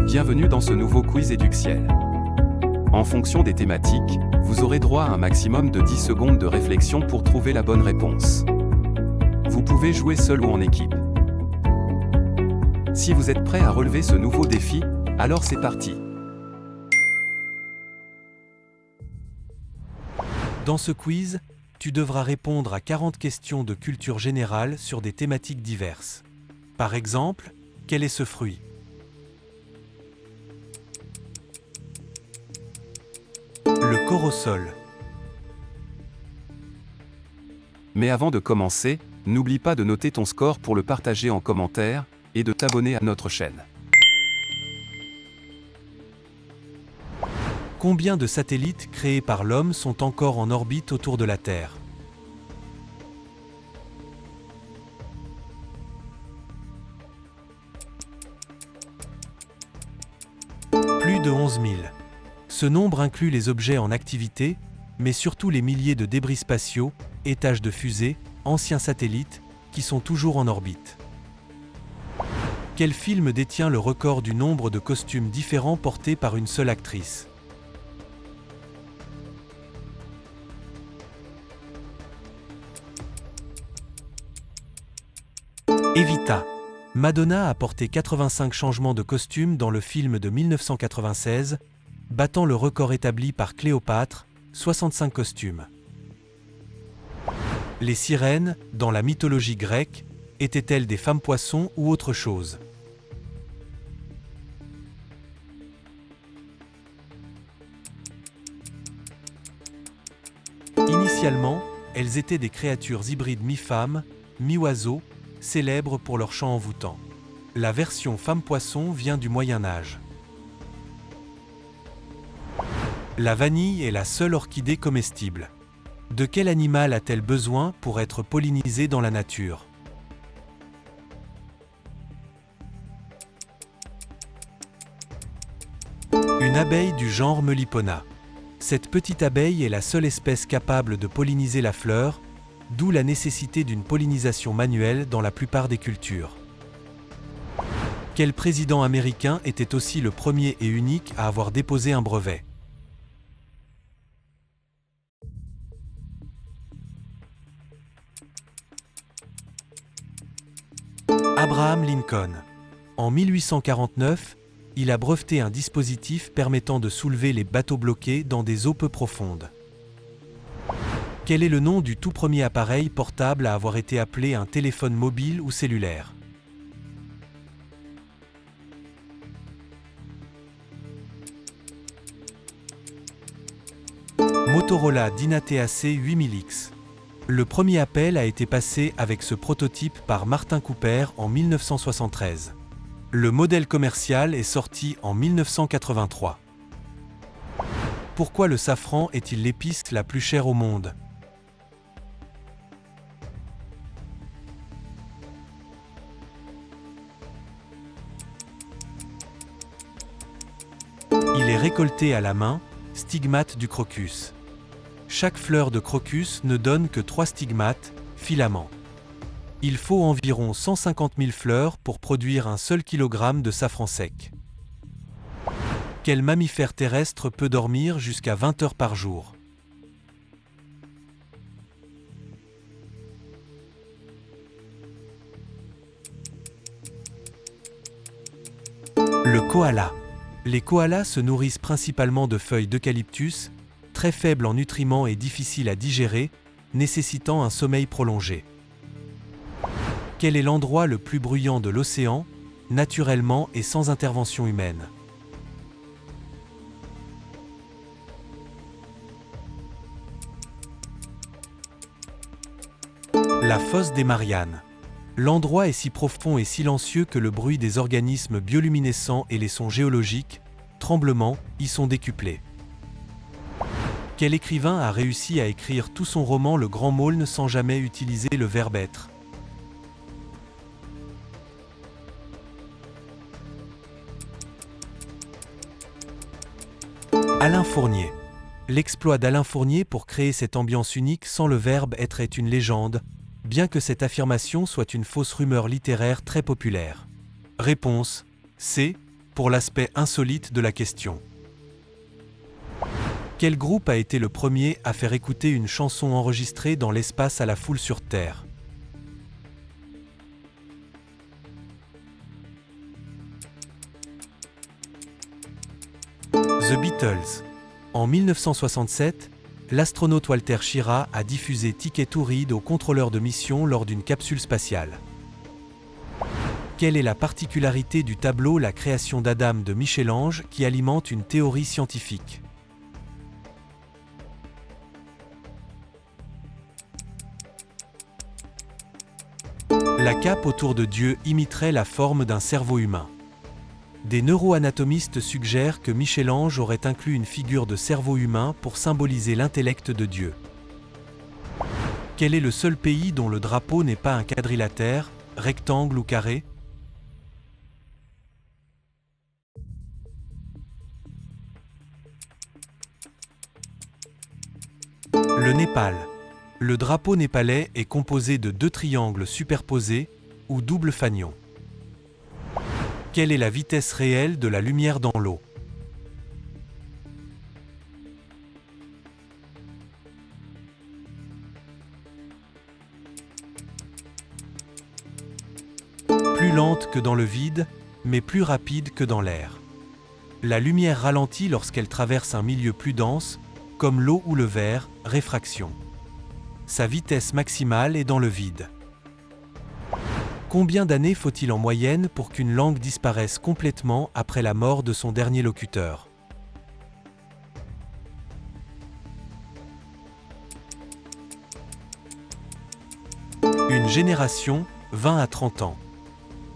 Bienvenue dans ce nouveau quiz Eduxiel. En fonction des thématiques, vous aurez droit à un maximum de 10 secondes de réflexion pour trouver la bonne réponse. Vous pouvez jouer seul ou en équipe. Si vous êtes prêt à relever ce nouveau défi, alors c'est parti. Dans ce quiz, tu devras répondre à 40 questions de culture générale sur des thématiques diverses. Par exemple, quel est ce fruit ? Le corosol. Mais avant de commencer, n'oublie pas de noter ton score pour le partager en commentaire et de t'abonner à notre chaîne. Combien de satellites créés par l'homme sont encore en orbite autour de la Terre ? Plus de 11 000. Ce nombre inclut les objets en activité, mais surtout les milliers de débris spatiaux, étages de fusées, anciens satellites, qui sont toujours en orbite. Quel film détient le record du nombre de costumes différents portés par une seule actrice ? Evita. Madonna a porté 85 changements de costume dans le film de 1996, battant le record établi par Cléopâtre, 65 costumes. Les sirènes, dans la mythologie grecque, étaient-elles des femmes poissons ou autre chose ? Initialement, elles étaient des créatures hybrides mi-femmes, mi-oiseaux, célèbres pour leur chant envoûtant. La version femme-poisson vient du Moyen-Âge. La vanille est la seule orchidée comestible. De quel animal a-t-elle besoin pour être pollinisée dans la nature ? Une abeille du genre Melipona. Cette petite abeille est la seule espèce capable de polliniser la fleur, d'où la nécessité d'une pollinisation manuelle dans la plupart des cultures. Quel président américain était aussi le premier et unique à avoir déposé un brevet ? Abraham Lincoln. En 1849, il a breveté un dispositif permettant de soulever les bateaux bloqués dans des eaux peu profondes. Quel est le nom du tout premier appareil portable à avoir été appelé un téléphone mobile ou cellulaire ? Motorola Dynateac 8000X. Le premier appel a été passé avec ce prototype par Martin Cooper en 1973. Le modèle commercial est sorti en 1983. Pourquoi le safran est-il l'épice la plus chère au monde ? Il est récolté à la main, stigmate du crocus. Chaque fleur de crocus ne donne que 3 stigmates, filaments. Il faut environ 150 000 fleurs pour produire un seul kilogramme de safran sec. Quel mammifère terrestre peut dormir jusqu'à 20 heures par jour ? Le koala. Les koalas se nourrissent principalement de feuilles d'eucalyptus, très faibles en nutriments et difficiles à digérer, nécessitant un sommeil prolongé. Quel est l'endroit le plus bruyant de l'océan, naturellement et sans intervention humaine ? La fosse des Mariannes. L'endroit est si profond et silencieux que le bruit des organismes bioluminescents et les sons géologiques, tremblements, y sont décuplés. Quel écrivain a réussi à écrire tout son roman Le Grand Maulne sans jamais utiliser le verbe être ? Alain Fournier. L'exploit d'Alain Fournier pour créer cette ambiance unique sans le verbe être est une légende, bien que cette affirmation soit une fausse rumeur littéraire très populaire. Réponse C. pour l'aspect insolite de la question. Quel groupe a été le premier à faire écouter une chanson enregistrée dans l'espace à la foule sur Terre? The Beatles. En 1967, l'astronaute Walter Schirra a diffusé Ticket to Ride au contrôleur de mission lors d'une capsule spatiale. Quelle est la particularité du tableau La création d'Adam de Michel-Ange qui alimente une théorie scientifique? La cape autour de Dieu imiterait la forme d'un cerveau humain. Des neuroanatomistes suggèrent que Michel-Ange aurait inclus une figure de cerveau humain pour symboliser l'intellect de Dieu. Quel est le seul pays dont le drapeau n'est pas un quadrilatère, rectangle ou carré? Le Népal. Le drapeau népalais est composé de 2 triangles superposés ou double fanion. Quelle est la vitesse réelle de la lumière dans l'eau? Plus lente que dans le vide, mais plus rapide que dans l'air. La lumière ralentit lorsqu'elle traverse un milieu plus dense, comme l'eau ou le verre, réfraction. Sa vitesse maximale est dans le vide. Combien d'années faut-il en moyenne pour qu'une langue disparaisse complètement après la mort de son dernier locuteur? Une génération, 20 à 30 ans.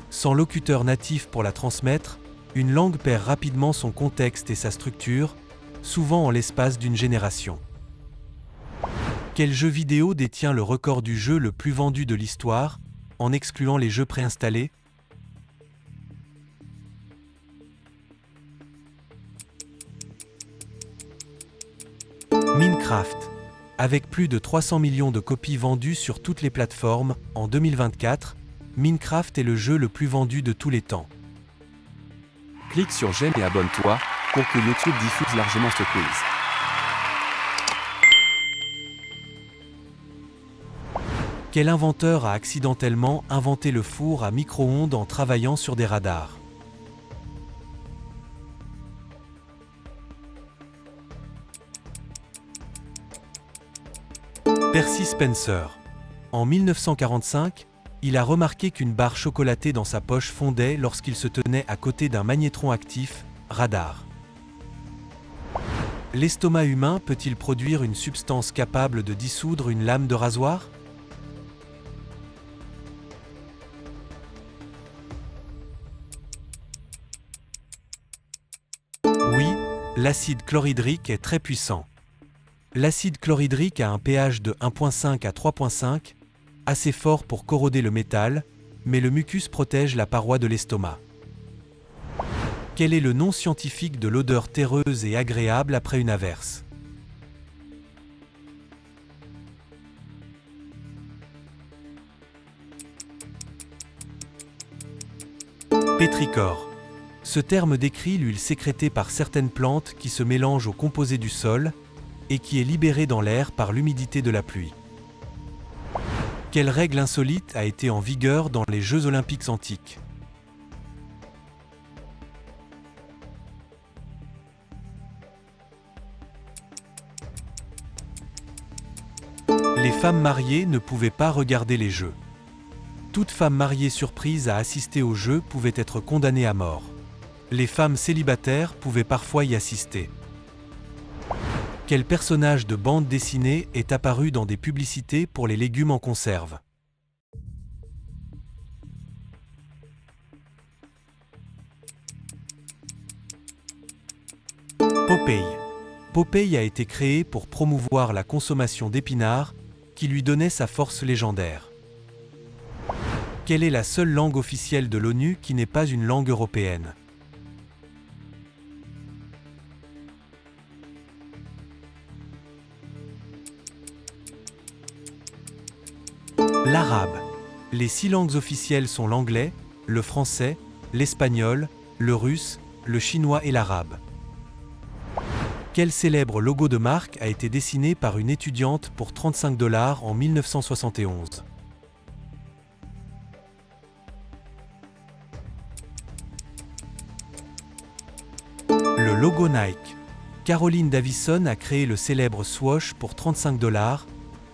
Sans locuteur natif pour la transmettre, une langue perd rapidement son contexte et sa structure, souvent en l'espace d'une génération. Quel jeu vidéo détient le record du jeu le plus vendu de l'histoire, en excluant les jeux préinstallés? Minecraft. Avec plus de 300 millions de copies vendues sur toutes les plateformes, en 2024, Minecraft est le jeu le plus vendu de tous les temps. Clique sur j'aime et abonne-toi pour que YouTube diffuse largement ce quiz. Quel inventeur a accidentellement inventé le four à micro-ondes en travaillant sur des radars? Percy Spencer. En 1945, il a remarqué qu'une barre chocolatée dans sa poche fondait lorsqu'il se tenait à côté d'un magnétron actif, radar. L'estomac humain peut-il produire une substance capable de dissoudre une lame de rasoir? Oui, l'acide chlorhydrique est très puissant. L'acide chlorhydrique a un pH de 1,5 à 3,5, assez fort pour corroder le métal, mais le mucus protège la paroi de l'estomac. Quel est le nom scientifique de l'odeur terreuse et agréable après une averse? Pétrichor. Ce terme décrit l'huile sécrétée par certaines plantes qui se mélangent aux composés du sol et qui est libérée dans l'air par l'humidité de la pluie. Quelle règle insolite a été en vigueur dans les Jeux olympiques antiques? Les femmes mariées ne pouvaient pas regarder les Jeux. Toute femme mariée surprise à assister aux Jeux pouvait être condamnée à mort. Les femmes célibataires pouvaient parfois y assister. Quel personnage de bande dessinée est apparu dans des publicités pour les légumes en conserve? Popeye. Popeye a été créé pour promouvoir la consommation d'épinards, qui lui donnait sa force légendaire. Quelle est la seule langue officielle de l'ONU qui n'est pas une langue européenne? L'arabe. Les 6 langues officielles sont l'anglais, le français, l'espagnol, le russe le chinois et l'arabe. Quel célèbre logo de marque a été dessiné par une étudiante pour 35 $ en 1971? Le logo Nike. Caroline Davison a créé le célèbre swoosh pour 35 $,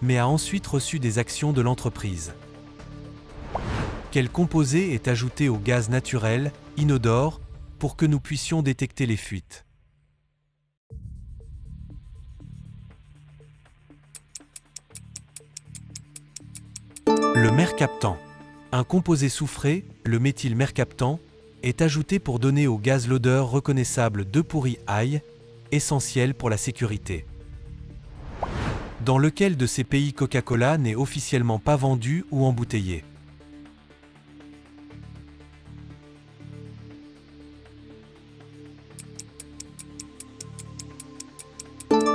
mais a ensuite reçu des actions de l'entreprise. Quel composé est ajouté au gaz naturel, inodore, pour que nous puissions détecter les fuites? Le mercaptan. Un composé soufré, le méthylmercaptan, est ajouté pour donner au gaz l'odeur reconnaissable de pourri ail, essentielle pour la sécurité. Dans lequel de ces pays Coca-Cola n'est officiellement pas vendu ou embouteillé?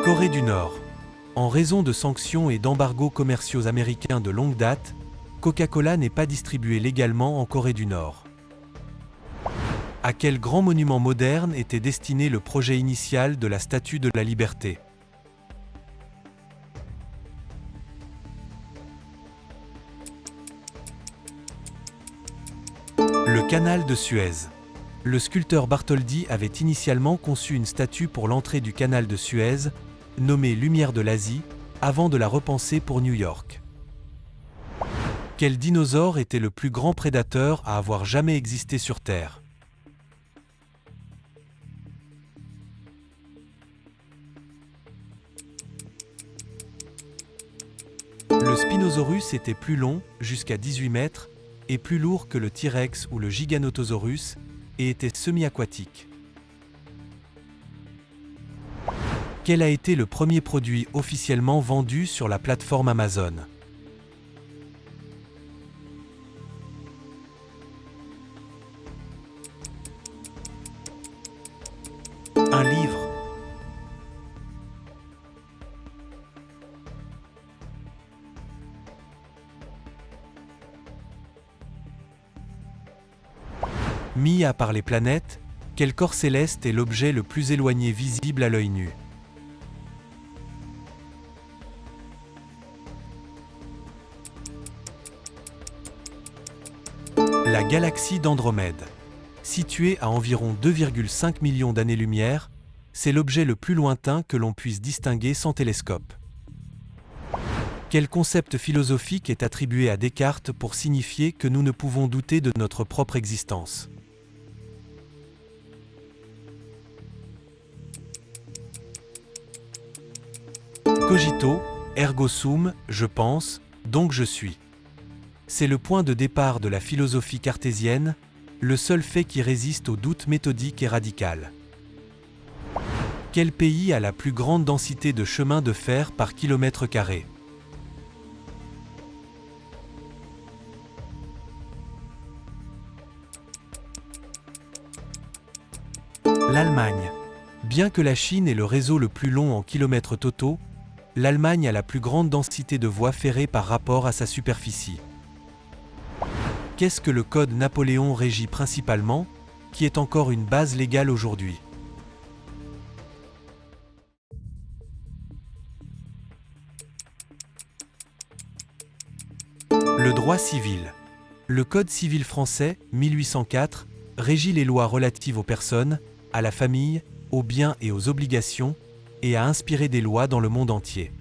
Corée du Nord. En raison de sanctions et d'embargos commerciaux américains de longue date, Coca-Cola n'est pas distribué légalement en Corée du Nord. À quel grand monument moderne était destiné le projet initial de la Statue de la Liberté? Le canal de Suez. Le sculpteur Bartholdi avait initialement conçu une statue pour l'entrée du canal de Suez, nommée Lumière de l'Asie, avant de la repenser pour New York. Quel dinosaure était le plus grand prédateur à avoir jamais existé sur Terre? Le Spinosaurus était plus long, jusqu'à 18 mètres, et plus lourd que le T-Rex ou le Giganotosaurus, et était semi-aquatique. Quel a été le premier produit officiellement vendu sur la plateforme Amazon? Un livre. Mis à part les planètes, quel corps céleste est l'objet le plus éloigné visible à l'œil nu? La galaxie d'Andromède. Située à environ 2,5 millions d'années-lumière, c'est l'objet le plus lointain que l'on puisse distinguer sans télescope. Quel concept philosophique est attribué à Descartes pour signifier que nous ne pouvons douter de notre propre existence? Cogito, ergo sum, je pense, donc je suis. C'est le point de départ de la philosophie cartésienne, le seul fait qui résiste au doute méthodique et radical. Quel pays a la plus grande densité de chemins de fer par kilomètre carré? L'Allemagne. Bien que la Chine ait le réseau le plus long en kilomètres totaux, l'Allemagne a la plus grande densité de voies ferrées par rapport à sa superficie. Qu'est-ce que le Code Napoléon régit principalement, qui est encore une base légale aujourd'hui? Le droit civil. Le Code civil français, 1804, régit les lois relatives aux personnes, à la famille, aux biens et aux obligations, et a inspiré des lois dans le monde entier.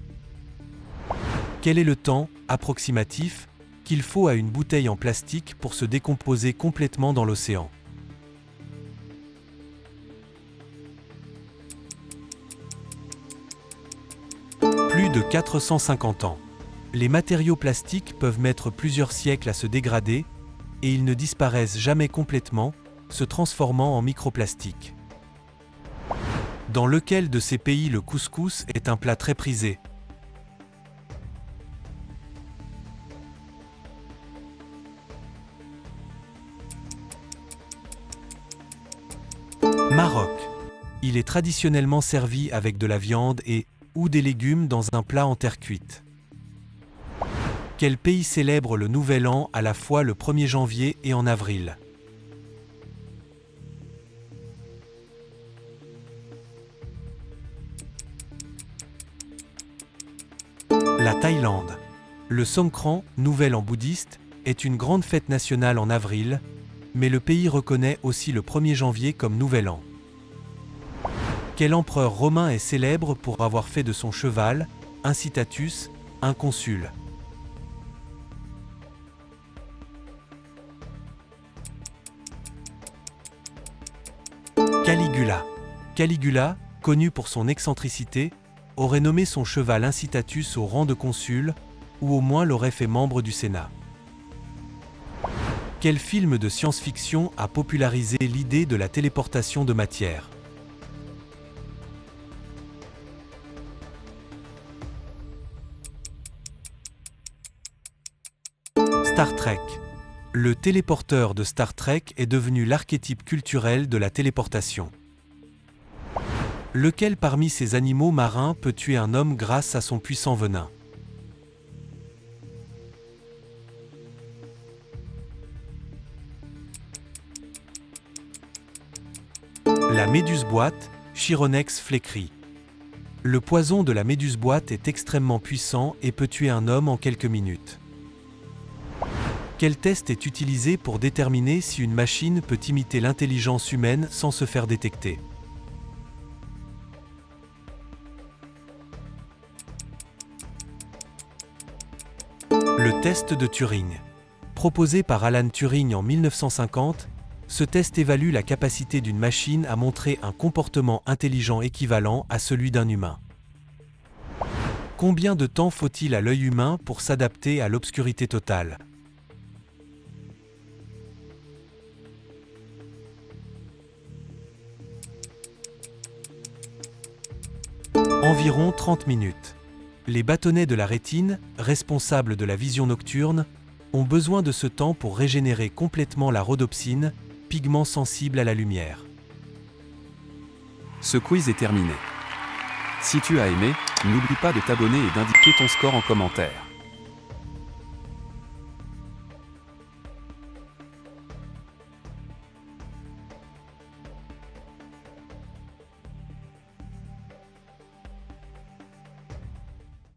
Quel est le temps, approximatif, qu'il faut à une bouteille en plastique pour se décomposer complètement dans l'océan? Plus de 450 ans. Les matériaux plastiques peuvent mettre plusieurs siècles à se dégrader, et ils ne disparaissent jamais complètement, se transformant en microplastiques. Dans lequel de ces pays le couscous est un plat très prisé? Maroc. Il est traditionnellement servi avec de la viande et ou des légumes dans un plat en terre cuite. Quel pays célèbre le Nouvel An à la fois le 1er janvier et en avril? La Thaïlande. Le Songkran, Nouvel An bouddhiste, est une grande fête nationale en avril, mais le pays reconnaît aussi le 1er janvier comme Nouvel An. Quel empereur romain est célèbre pour avoir fait de son cheval, Incitatus, un consul? Caligula. Caligula, connu pour son excentricité, aurait nommé son cheval Incitatus au rang de consul, ou au moins l'aurait fait membre du Sénat. Quel film de science-fiction a popularisé l'idée de la téléportation de matière? Star Trek. Le téléporteur de Star Trek est devenu l'archétype culturel de la téléportation. Lequel parmi ces animaux marins peut tuer un homme grâce à son puissant venin? La méduse-boîte, Chironex fleckri. Le poison de la méduse-boîte est extrêmement puissant et peut tuer un homme en quelques minutes. Quel test est utilisé pour déterminer si une machine peut imiter l'intelligence humaine sans se faire détecter? Le test de Turing. Proposé par Alan Turing en 1950, ce test évalue la capacité d'une machine à montrer un comportement intelligent équivalent à celui d'un humain. Combien de temps faut-il à l'œil humain pour s'adapter à l'obscurité totale? Environ 30 minutes. Les bâtonnets de la rétine, responsables de la vision nocturne, ont besoin de ce temps pour régénérer complètement la rhodopsine, pigment sensible à la lumière. Ce quiz est terminé. Si tu as aimé, n'oublie pas de t'abonner et d'indiquer ton score en commentaire.